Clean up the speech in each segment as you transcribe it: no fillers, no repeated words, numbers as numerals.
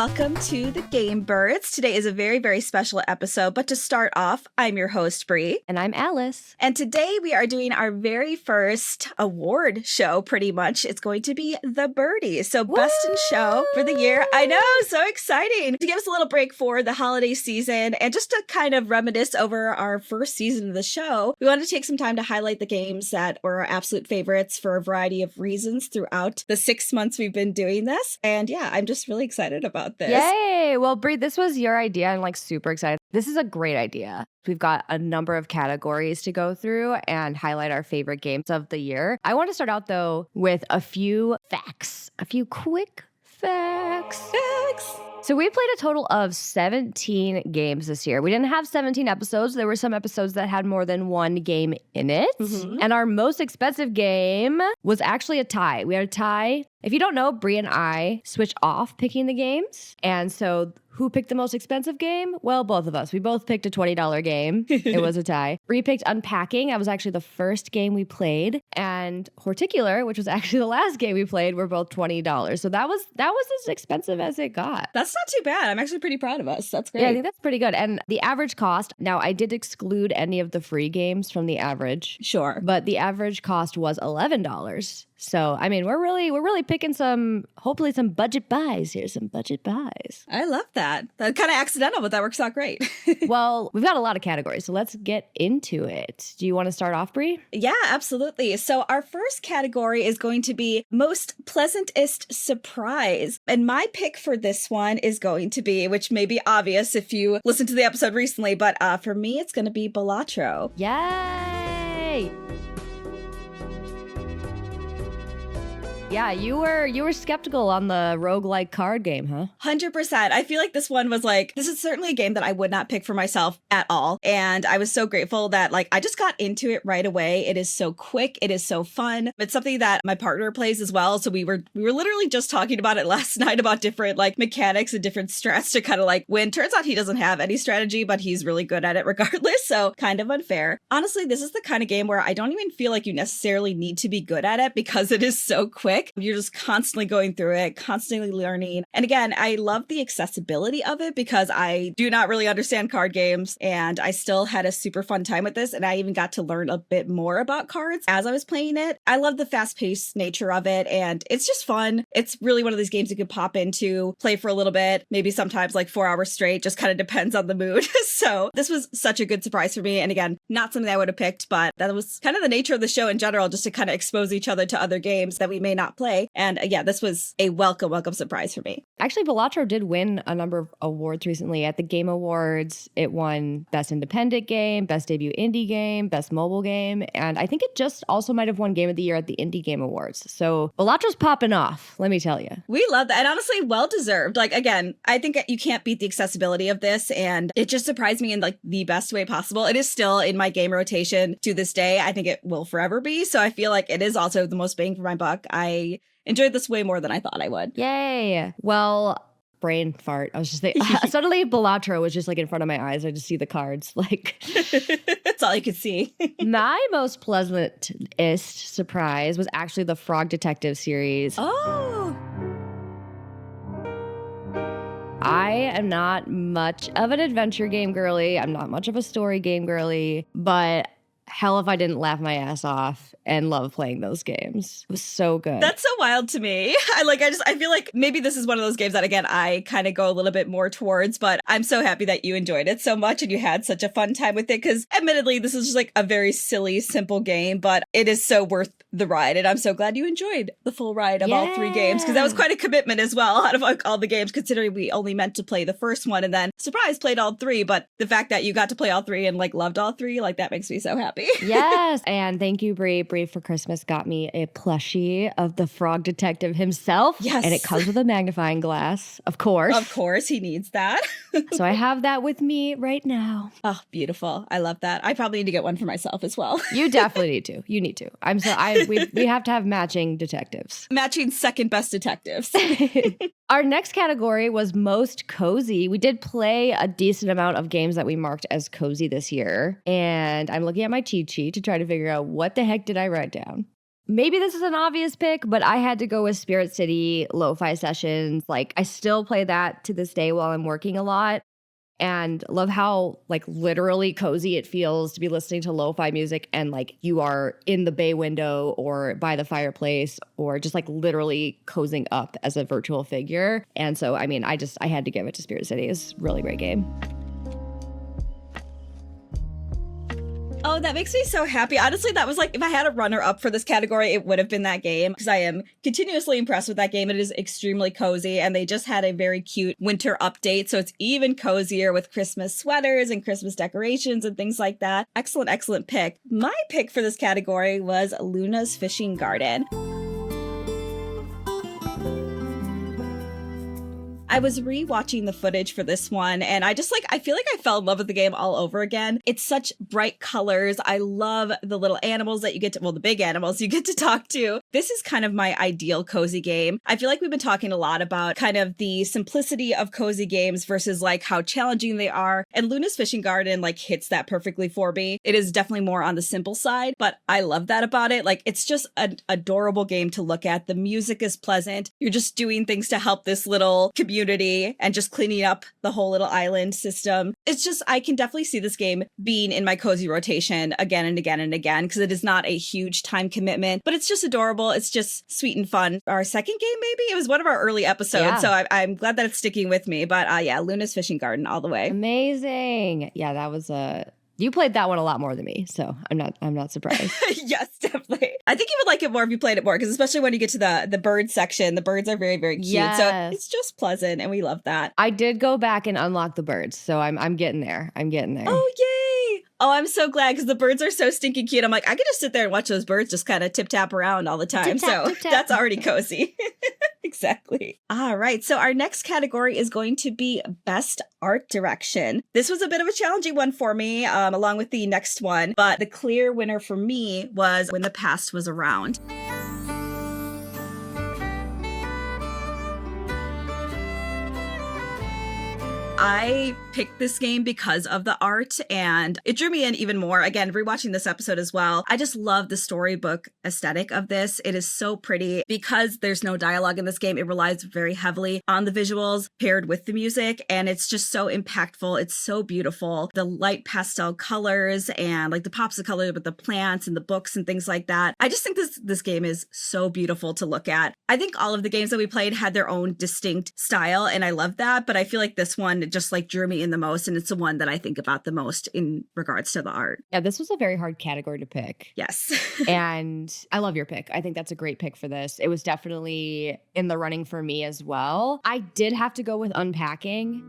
welcome to the Game Birds. Today is a very, very special episode, but to start off, I'm your host, Bree. And I'm Alice. And today we are doing our very first award show, pretty much. It's going to be the Birdies. So Best in Show for the year. I know, so exciting. To give us a little break for the holiday season and just to kind of reminisce over our first season of the show, we wanted to take some time to highlight the games that were our absolute favorites for a variety of reasons throughout the 6 months we've been doing this. And yeah, I'm just really excited about this. Yay! Well, Bree, this was your idea. I'm like super excited. This is a great idea. We've got a number of categories to go through and highlight our favorite games of the year. I want to start out though with a few facts, a few quick facts. So we played a total of 17 games this year. We didn't have 17 episodes. There were some episodes that had more than one game in it. Mm-hmm. And our most expensive game was actually a tie. We had a tie. If you don't know, Bree and I switch off picking the games. And so who picked the most expensive game? Well, both of us. We both picked a $20 game. It was a tie. Bree picked Unpacking. That was actually the first game we played. And Horticular, which was actually the last game we played, were both $20. So that was as expensive as it got. That's not too bad. I'm actually pretty proud of us. That's great. Yeah, I think that's pretty good. And the average cost, now I did exclude any of the free games from the average. Sure. But the average cost was $11. So, I mean, we're really picking hopefully some budget buys here, some budget buys. I love that. That's kind of accidental, but that works out great. Well, we've got a lot of categories, so let's get into it. Do you want to start off, Bree? Yeah, absolutely. So our first category is going to be most pleasantest surprise. And my pick for this one is going to be, which may be obvious if you listened to the episode recently, but for me, it's going to be Balatro. Yay! Yeah, you were skeptical on the roguelike card game, huh? 100%. I feel like this one was like, this is certainly a game that I would not pick for myself at all. And I was so grateful that like I just got into it right away. It is so quick. It is so fun. It's something that my partner plays as well. So we were literally just talking about it last night about different like mechanics and different strats to kind of like win. Turns out he doesn't have any strategy, but he's really good at it regardless. So kind of unfair. Honestly, this is the kind of game where I don't even feel like you necessarily need to be good at it because it is so quick. You're just constantly going through it, constantly learning. And again, I love the accessibility of it because I do not really understand card games and I still had a super fun time with this. And I even got to learn a bit more about cards as I was playing it. I love the fast-paced nature of it and it's just fun. It's really one of these games you could pop into, play for a little bit, maybe sometimes like 4 hours straight, just kind of depends on the mood. So this was such a good surprise for me. And again, not something I would have picked, but that was kind of the nature of the show in general, just to kind of expose each other to other games that we may not play. And yeah, this was a welcome surprise for me. Actually, Balatro did win a number of awards recently at the Game Awards. It won Best Independent Game, Best Debut Indie Game, Best Mobile Game, and I think it just also might have won Game of the Year at the Indie Game Awards. So Balatro's popping off, let me tell you. We love that. And honestly, well-deserved. Like, again, I think you can't beat the accessibility of this. And it just surprised me in like the best way possible. It is still in my game rotation to this day. I think it will forever be. So I feel like it is also the most bang for my buck. I enjoyed this way more than I thought I would. Yay. Well, brain fart. I was just thinking, suddenly Balatro was just like in front of my eyes. I just see the cards. Like, that's all you could see. My most pleasantest surprise was actually the Frog Detective series. Oh. I am not much of an adventure game girly. I'm not much of a story game girly, but hell if I didn't laugh my ass off and love playing those games. It was so good. That's so wild to me. I feel like maybe this is one of those games that, again, I kind of go a little bit more towards, but I'm so happy that you enjoyed it so much and you had such a fun time with it because admittedly, this is just like a very silly, simple game, but it is so worth the ride. And I'm so glad you enjoyed the full ride of all 3 games because that was quite a commitment as well out of like all the games, considering we only meant to play the first one and then surprise played all 3. But the fact that you got to play all 3 and like loved all 3, like that makes me so happy. Yes. And thank you, Bree. Bree for Christmas got me a plushie of the Frog Detective himself. Yes. And it comes with a magnifying glass, of course. Of course, he needs that. So I have that with me right now. Oh, beautiful. I love that. I probably need to get one for myself as well. You definitely need to. You need to. We have to have matching detectives. Matching second best detectives. Our next category was most cozy. We did play a decent amount of games that we marked as cozy this year. And I'm looking at my cheat sheet to try to figure out what the heck did I write down. Maybe this is an obvious pick, but I had to go with Spirit City Lo-Fi Sessions. Like, I still play that to this day while I'm working a lot. And love how like literally cozy it feels to be listening to lo-fi music and like you are in the bay window or by the fireplace or just like literally cozying up as a virtual figure. And so, I mean, I had to give it to Spirit City. It's a really great game. Oh, that makes me so happy. Honestly, that was like, if I had a runner up for this category, it would have been that game because I am continuously impressed with that game. It is extremely cozy and they just had a very cute winter update. So it's even cozier with Christmas sweaters and Christmas decorations and things like that. Excellent, excellent pick. My pick for this category was Luna's Fishing Garden. I was rewatching the footage for this one and I feel like I fell in love with the game all over again. It's such bright colors. I love the little animals that you get to, well, the big animals you get to talk to. This is kind of my ideal cozy game. I feel like we've been talking a lot about kind of the simplicity of cozy games versus like how challenging they are. And Luna's Fishing Garden like hits that perfectly for me. It is definitely more on the simple side, but I love that about it. Like it's just an adorable game to look at. The music is pleasant. You're just doing things to help this little community and just cleaning up the whole little island system. It's just, I can definitely see this game being in my cozy rotation again and again and again because it is not a huge time commitment, but it's just adorable. It's just sweet and fun. Our second game, maybe? It was one of our early episodes, yeah. So I'm glad that it's sticking with me. But yeah, Luna's Fishing Garden all the way. Amazing. Yeah, that was you played that one a lot more than me, so I'm not surprised. Yes, definitely. I think you would like it more if you played it more, because especially when you get to the bird section, the birds are very, very cute. Yes. So it's just pleasant, and we love that. I did go back and unlock the birds, so I'm getting there. I'm getting there. Oh, yay! Oh, I'm so glad, because the birds are so stinking cute. I'm like, I could just sit there and watch those birds just kind of tip-tap around all the time. Tip-tap, so tip-tap. That's already cozy. Exactly. All right. So our next category is going to be Best Art Direction. This was a bit of a challenging one for me, along with the next one. But the clear winner for me was When the Past Was Around. I picked this game because of the art and it drew me in even more. Again, rewatching this episode as well, I just love the storybook aesthetic of this. It is so pretty because there's no dialogue in this game. It relies very heavily on the visuals paired with the music and it's just so impactful. It's so beautiful. The light pastel colors and like the pops of color with the plants and the books and things like that. I just think this game is so beautiful to look at. I think all of the games that we played had their own distinct style and I love that, but I feel like this one just like drew me in the most and it's the one that I think about the most in regards to the art. Yeah, this was a very hard category to pick. Yes. And I love your pick. I think that's a great pick for this. It was definitely in the running for me as well. I did have to go with Unpacking.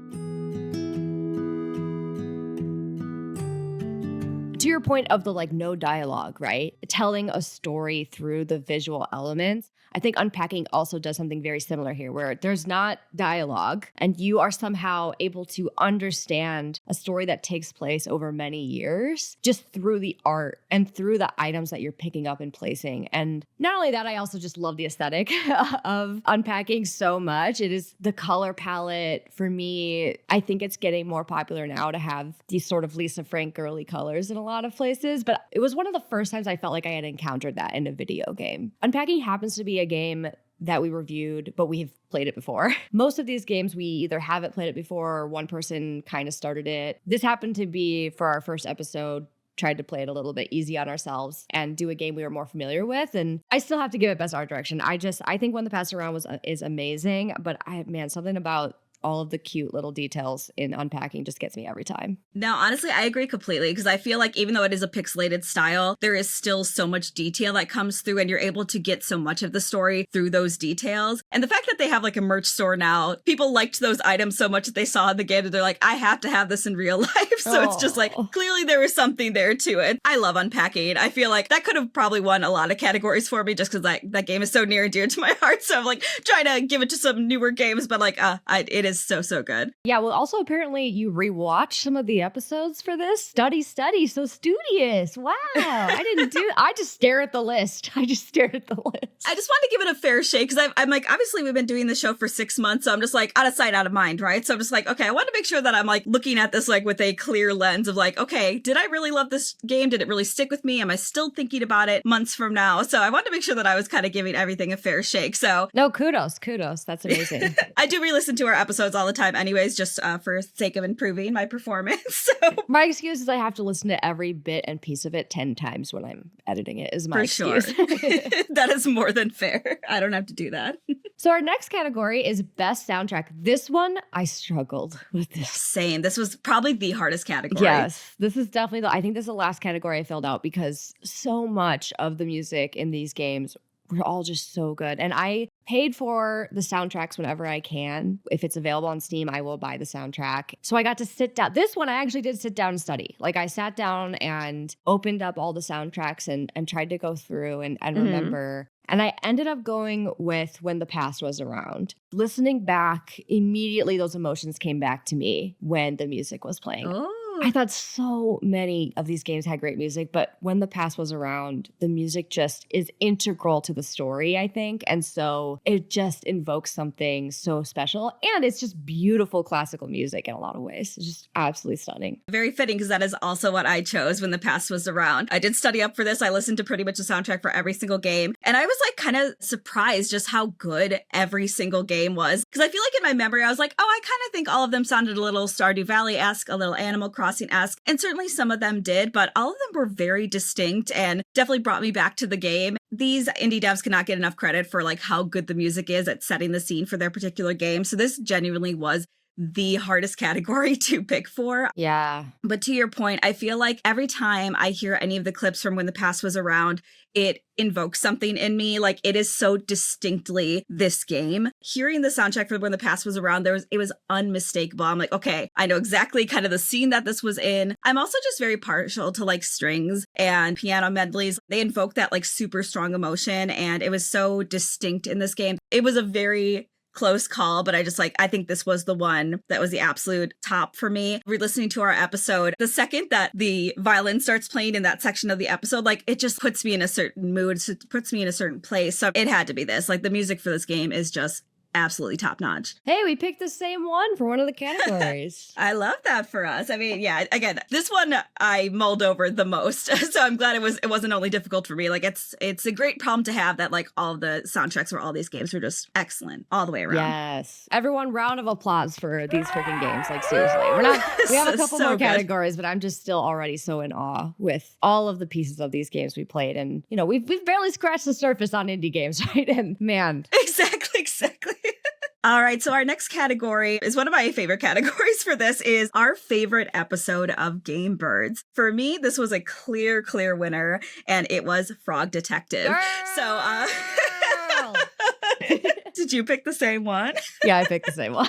To your point of the like no dialogue, right? Telling a story through the visual elements. I think Unpacking also does something very similar here where there's not dialogue and you are somehow able to understand a story that takes place over many years just through the art and through the items that you're picking up and placing. And not only that, I also just love the aesthetic of Unpacking so much. It is the color palette for me. I think it's getting more popular now to have these sort of Lisa Frank girly colors in a lot of places, but it was one of the first times I felt like I had encountered that in a video game. Unpacking happens to be a game that we reviewed, but we've played it before. Most of these games, we either haven't played it before or one person kind of started it. This happened to be for our first episode, tried to play it a little bit easy on ourselves and do a game we were more familiar with. And I still have to give it Best Art Direction. I think When the Past Around is amazing, but something about all of the cute little details in Unpacking just gets me every time. Now, honestly, I agree completely because I feel like even though it is a pixelated style, there is still so much detail that comes through and you're able to get so much of the story through those details. And the fact that they have like a merch store now, people liked those items so much that they saw in the game that they're like, I have to have this in real life. So It's just like, clearly there was something there to it. I love Unpacking. I feel like that could have probably won a lot of categories for me just because that game is so near and dear to my heart. So I'm like trying to give it to some newer games, but like it is is so, so good. Yeah, well, also apparently you rewatched some of the episodes for this. Study, so studious. Wow. I just stare at the list. I just stared at the list. I just wanted to give it a fair shake because I'm like, obviously we've been doing the show for 6 months. So I'm just like out of sight, out of mind, right? So I'm just like, okay, I want to make sure that I'm like looking at this like with a clear lens of like, okay, did I really love this game? Did it really stick with me? Am I still thinking about it months from now? So I wanted to make sure that I was kind of giving everything a fair shake. So no, kudos. That's amazing. I do re-listen to our episodes all the time anyways, just for sake of improving my performance. So my excuse is I have to listen to every bit and piece of it 10 times when I'm editing it is my excuse. Sure. That is more than fair. I don't have to do that. So our next category is best soundtrack. This one, I struggled with this. Same. This was probably the hardest category. Yes, this is definitely I think this is the last category I filled out because so much of the music in these games were all just so good. And I paid for the soundtracks whenever I can. If it's available on Steam, I will buy the soundtrack. So I got to sit down. This one, I actually did sit down and study. Like I sat down and opened up all the soundtracks and tried to go through and remember. And I ended up going with When the Past Was Around. Listening back, immediately those emotions came back to me when the music was playing. Oh. I thought so many of these games had great music, but When the Past Was Around, the music just is integral to the story, I think. And so it just invokes something so special. And it's just beautiful classical music in a lot of ways. It's just absolutely stunning. Very fitting because that is also what I chose When the Past Was Around. I did study up for this. I listened to pretty much the soundtrack for every single game. And I was like kind of surprised just how good every single game was. Because I feel like in my memory, I was like, oh, I kind of think all of them sounded a little Stardew Valley-esque, a little Animal Crossing-esque. And certainly some of them did, but all of them were very distinct and definitely brought me back to the game. These indie devs cannot get enough credit for like how good the music is at setting the scene for their particular game. So this genuinely was the hardest category to pick for. Yeah. But to your point, I feel like every time I hear any of the clips from When the Past Was Around, it invokes something in me. Like it is so distinctly this game. Hearing the soundtrack for When the Past Was Around, it was unmistakable. I'm like, okay, I know exactly kind of the scene that this was in. I'm also just very partial to like strings and piano medleys. They invoke that like super strong emotion, and it was so distinct in this game. It was a very close call, but I think this was the one that was the absolute top for me. We're listening to our episode. The second that the violin starts playing in that section of the episode, like it just puts me in a certain mood, puts me in a certain place. So it had to be this. Like the music for this game is just absolutely top notch. Hey, we picked the same one for one of the categories. I love that for us. I mean, yeah, again, this one I mulled over the most. So I'm glad it wasn't only difficult for me. Like it's a great problem to have that like all of the soundtracks for all these games were just excellent all the way around. Yes. Everyone, round of applause for these freaking games. Like seriously. We have a couple more categories, but I'm just still already so in awe with all of the pieces of these games we played. And you know, we've barely scratched the surface on indie games, right? And man. Exactly. All right, so our next category is one of my favorite categories for this is our favorite episode of Gamebirds. For me, this was a clear winner, and it was Frog Detective. Girl! So, did you pick the same one? Yeah, I picked the same one.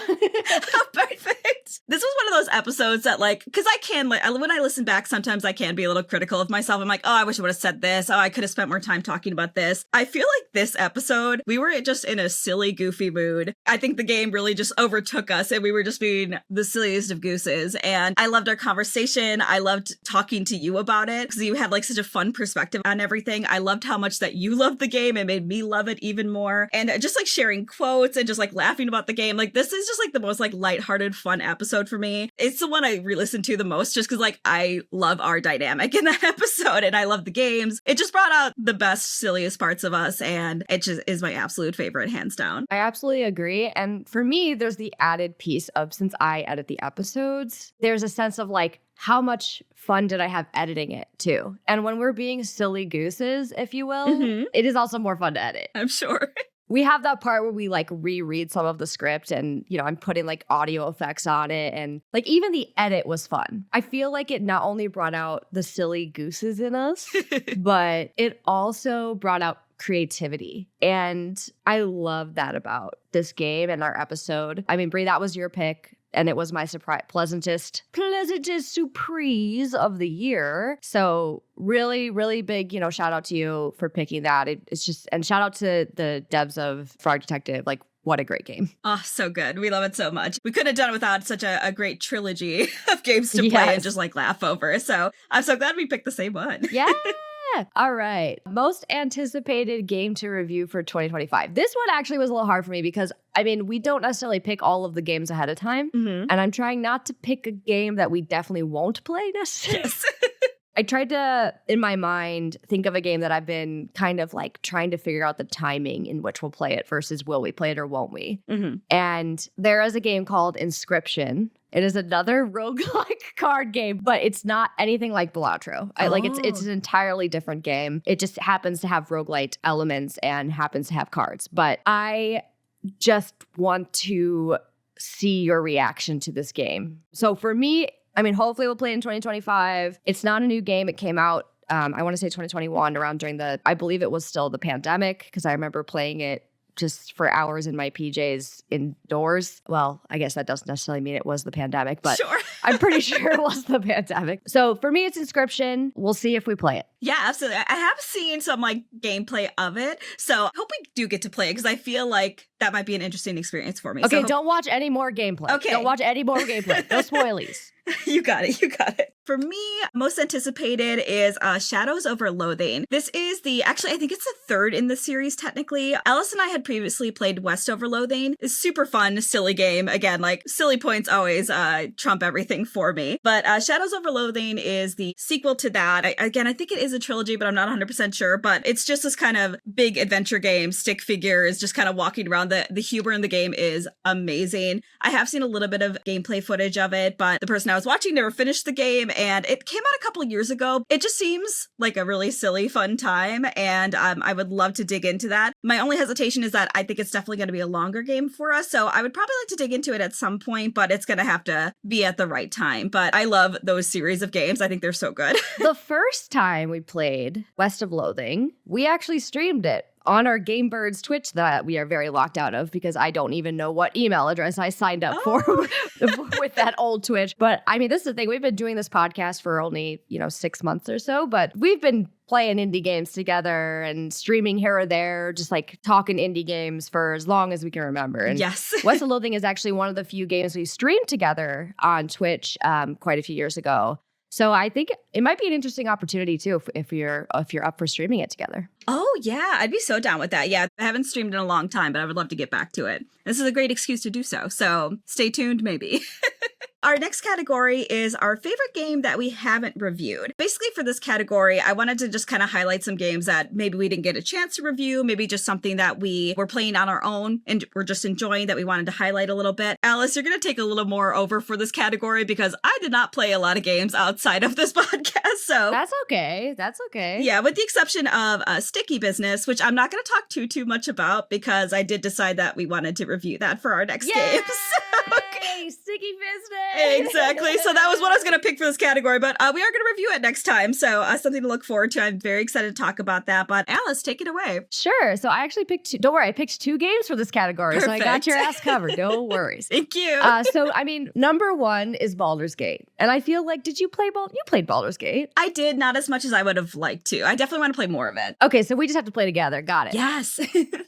Perfect. This was one of those episodes that like, because I can, like, when I listen back, sometimes I can be a little critical of myself. I'm like, oh, I wish I would have said this. Oh, I could have spent more time talking about this. I feel like this episode, we were just in a silly, goofy mood. I think the game really just overtook us and we were just being the silliest of gooses. And I loved our conversation. I loved talking to you about it because you had like such a fun perspective on everything. I loved how much that you loved the game. It made me love it even more. And just like sharing quotes and just like laughing about the game. Like this is just like the most like lighthearted, fun episode for me. It's the one I re-listen to the most just because like I love our dynamic in that episode and I love the games. It just brought out the best, silliest parts of us and it just is my absolute favorite, hands down. I absolutely agree. And for me, there's the added piece of since I edit the episodes, there's a sense of like, how much fun did I have editing it too? And when we're being silly gooses, if you will, it is also more fun to edit. I'm sure. We have that part where we like reread some of the script and, you know, I'm putting like audio effects on it. And like even the edit was fun. I feel like it not only brought out the silly gooses in us, but it also brought out creativity. And I love that about this game and our episode. I mean, Brie, that was your pick. and it was my pleasantest surprise of the year. So really, really big, shout out to you for picking that. It's just, and shout out to the devs of Frog Detective. Like, what a great game. Oh, so good. We love it so much. We couldn't have done it without such a great trilogy of games to play and just like laugh over. So I'm so glad we picked the same one. Yeah. All right. Most anticipated game to review for 2025. This one actually was a little hard for me because, we don't necessarily pick all of the games ahead of time. Mm-hmm. And I'm trying not to pick a game that we definitely won't play necessarily. Yes. I tried to, in my mind, think of a game that I've been kind of like trying to figure out the timing in which we'll play it versus will we play it or won't we? Mm-hmm. And there is a game called Inscryption. It is another roguelike card game, but it's not anything like Balatro. It's an entirely different game. It just happens to have roguelite elements and happens to have cards. But I just want to see your reaction to this game. So for me, hopefully we'll play it in 2025. It's not a new game. It came out, I want to say 2021, around I believe it was still the pandemic, because I remember playing it just for hours in my PJs indoors. Well, I guess that doesn't necessarily mean it was the pandemic, but sure. I'm pretty sure it was the pandemic. So for me, it's Inscryption. We'll see if we play it. Yeah, absolutely. I have seen some gameplay of it. So I hope we do get to play it because I feel like that might be an interesting experience for me. Okay, don't watch any more gameplay. Okay. Don't watch any more gameplay. No spoilies. You got it. For me, most anticipated is Shadows over Loathing. This is actually, I think it's the third in the series, technically. Alice and I had previously played West over Loathing. It's super fun, silly game. Again, silly points always trump everything for me. But Shadows over Loathing is the sequel to that. I think it is a trilogy, but I'm not 100% sure. But it's just this kind of big adventure game, stick figures, just kind of walking around. The humor in the game is amazing. I have seen a little bit of gameplay footage of it, but the person I was watching never finished the game, and it came out a couple of years ago. It just seems like a really silly, fun time, and I would love to dig into that. My only hesitation is that I think it's definitely going to be a longer game for us, so I would probably like to dig into it at some point, but it's going to have to be at the right time. But I love those series of games. I think they're so good. The first time we played West of Loathing, we actually streamed it on our gamebirds Twitch that we are very locked out of because I don't even know what email address I signed up for with that old Twitch. But this is the thing. We've been doing this podcast for only, 6 months or so, but we've been playing indie games together and streaming here or there, just talking indie games for as long as we can remember. And yes. West of Loathing is actually one of the few games we streamed together on Twitch quite a few years ago. So I think it might be an interesting opportunity too if you're up for streaming it together. Oh yeah, I'd be so down with that. Yeah, I haven't streamed in a long time, but I would love to get back to it. This is a great excuse to do so. So stay tuned, maybe. Our next category is our favorite game that we haven't reviewed. Basically, for this category, I wanted to just kind of highlight some games that maybe we didn't get a chance to review, maybe just something that we were playing on our own and we're just enjoying that we wanted to highlight a little bit. Alice, you're going to take a little more over for this category because I did not play a lot of games outside of this podcast. So That's okay. Yeah, with the exception of Sticky Business, which I'm not going to talk too much about because I did decide that we wanted to review that for our next game. Yay! Sticky Business! Exactly. So that was what I was going to pick for this category, but we are going to review it next time. So something to look forward to. I'm very excited to talk about that. But Alice, take it away. Sure. So I actually picked two. Don't worry, I picked 2 games for this category. Perfect. So I got your ass covered. No worries. Thank you. So, number 1 is Baldur's Gate. And I feel like, did you play You played Baldur's Gate? I did, not as much as I would have liked to. I definitely want to play more of it. Okay, so we just have to play together. Got it. Yes.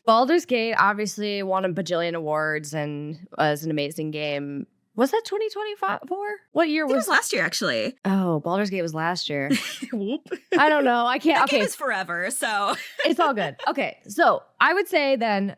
Baldur's Gate obviously won a bajillion awards and was an amazing game. Was that 2024? What year It was last year, actually. Oh, Baldur's Gate was last year. Whoop. I don't know. I can't. That Okay. game is forever, so. It's all good. Okay. So I would say then,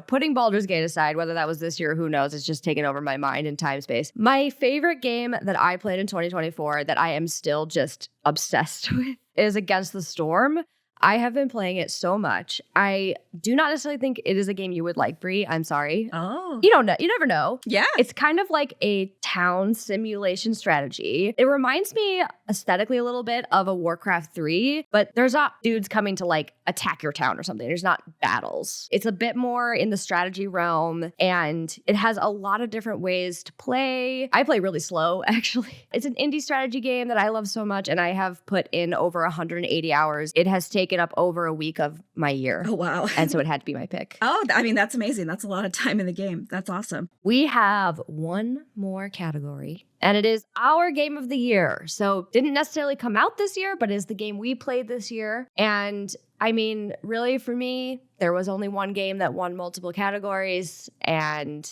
putting Baldur's Gate aside, whether that was this year or who knows, it's just taken over my mind and time space. My favorite game that I played in 2024 that I am still just obsessed with is Against the Storm. I have been playing it so much. I do not necessarily think it is a game you would like, Brie. I'm sorry. Oh. You don't know. You never know. Yeah. It's kind of like a town simulation strategy. It reminds me aesthetically a little bit of a Warcraft 3, but there's not dudes coming to attack your town or something. There's not battles. It's a bit more in the strategy realm, and it has a lot of different ways to play. I play really slow, actually. It's an indie strategy game that I love so much, and I have put in over 180 hours. It has taken taken up over a week of my year. Oh, wow. And so it had to be my pick. Oh, I mean, that's amazing. That's a lot of time in the game. That's awesome. We have one more category, and it is our game of the year. So didn't necessarily come out this year, but is the game we played this year. And I mean, really for me, there was only one game that won multiple categories, and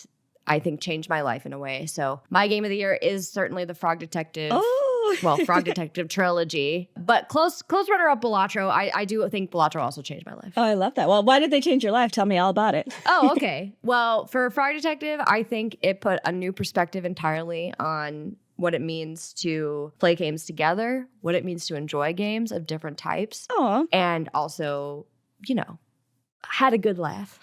I think changed my life in a way. So my game of the year is certainly the Frog Detective. Oh, Well, Frog Detective trilogy, but close runner-up Balatro. I do think Balatro also changed my life. Oh, I love that. Well, why did they change your life? Tell me all about it. Oh, okay. Well, for Frog Detective, I think it put a new perspective entirely on what it means to play games together, what it means to enjoy games of different types, Oh, and also, had a good laugh.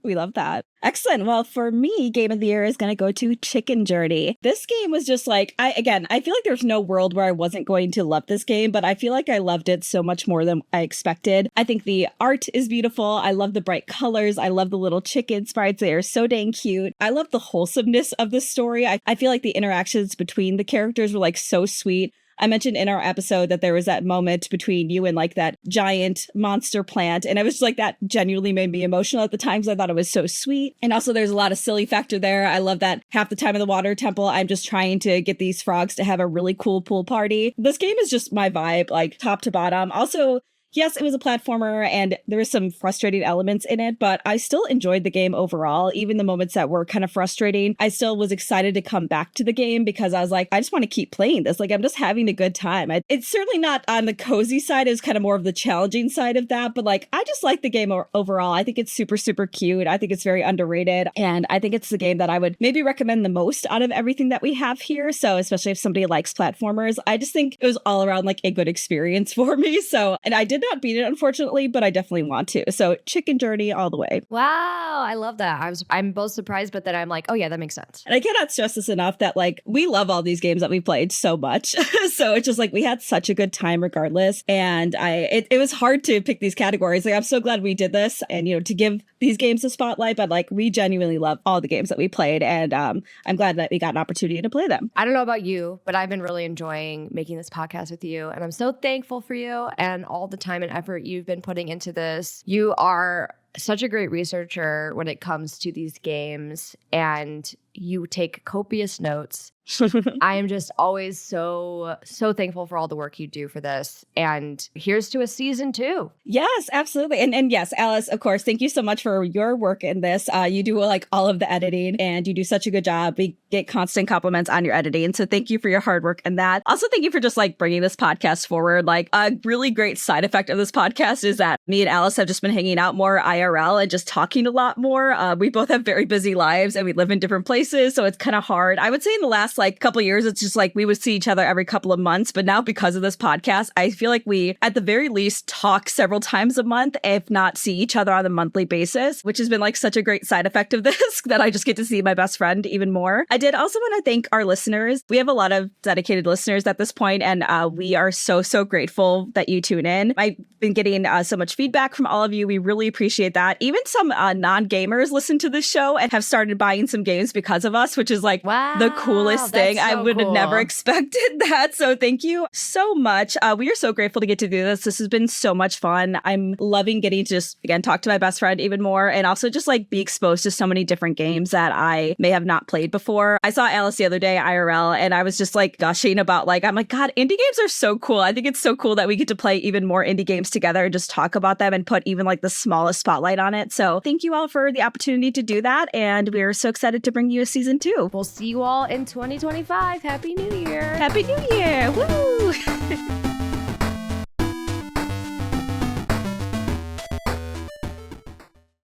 we love that. Excellent. Well, for me, game of the year is going to go to Chicken Journey. This game was just like, I feel like there's no world where I wasn't going to love this game, but I feel like I loved it so much more than I expected. I think the art is beautiful. I love the bright colors. I love the little chicken sprites. They are so dang cute. I love the wholesomeness of the story. I feel like the interactions between the characters were like so sweet. I mentioned in our episode that there was that moment between you and like that giant monster plant. And it was like that genuinely made me emotional at the time because I thought it was so sweet. And also there's a lot of silly factor there. I love that half the time in the water temple, I'm just trying to get these frogs to have a really cool pool party. This game is just my vibe, like top to bottom. Also, yes, it was a platformer and there were some frustrating elements in it, but I still enjoyed the game overall. Even the moments that were kind of frustrating, I still was excited to come back to the game because I was like, I just want to keep playing this. Like, I'm just having a good time. It's certainly not on the cozy side. It's kind of more of the challenging side of that. But like, I just like the game overall. I think it's super, super cute. I think it's very underrated. And I think it's the game that I would maybe recommend the most out of everything that we have here. So especially if somebody likes platformers, I just think it was all around like a good experience for me. So, and I did not beat it, unfortunately, but I definitely want to. So Chicken Journey all the way. Wow, I love that. I'm both surprised, but then I'm like, oh yeah, that makes sense. And I cannot stress this enough that like we love all these games that we played so much. So it's just like we had such a good time regardless. And it was hard to pick these categories. Like I'm so glad we did this and to give these games a spotlight, but like we genuinely love all the games that we played. And I'm glad that we got an opportunity to play them. I don't know about you, but I've been really enjoying making this podcast with you. And I'm so thankful for you and all the time and effort you've been putting into this. You are such a great researcher when it comes to these games, and you take copious notes. I am just always so thankful for all the work you do for this. And here's to a season 2. Yes, absolutely. And yes, Alice, of course, thank you so much for your work in this. You do like all of the editing and you do such a good job. We get constant compliments on your editing. So thank you for your hard work in that. Also, thank you for just like bringing this podcast forward. Like a really great side effect of this podcast is that me and Alice have just been hanging out more IRL and just talking a lot more. We both have very busy lives and we live in different places. So it's kind of hard. I would say in the last like couple of years, it's just like we would see each other every couple of months. But now because of this podcast, I feel like we at the very least talk several times a month, if not see each other on a monthly basis, which has been like such a great side effect of this that I just get to see my best friend even more. I did also want to thank our listeners. We have a lot of dedicated listeners at this point, and we are so grateful that you tune in. I've been getting so much feedback from all of you. We really appreciate that. Even some non-gamers listen to this show and have started buying some games because of us, which is like the coolest thing. I would have never expected that. So thank you so much. We are so grateful to get to do this. This has been so much fun. I'm loving getting to just, again, talk to my best friend even more and also just like be exposed to so many different games that I may have not played before. I saw Alice the other day, IRL, and I was just like gushing about like, I'm like, God, indie games are so cool. I think it's so cool that we get to play even more indie games together and just talk about them and put even like the smallest spotlight on it. So thank you all for the opportunity to do that. And we're so excited to bring you a season 2. We'll see you all in 2025. Happy New Year. Happy New Year. Woo!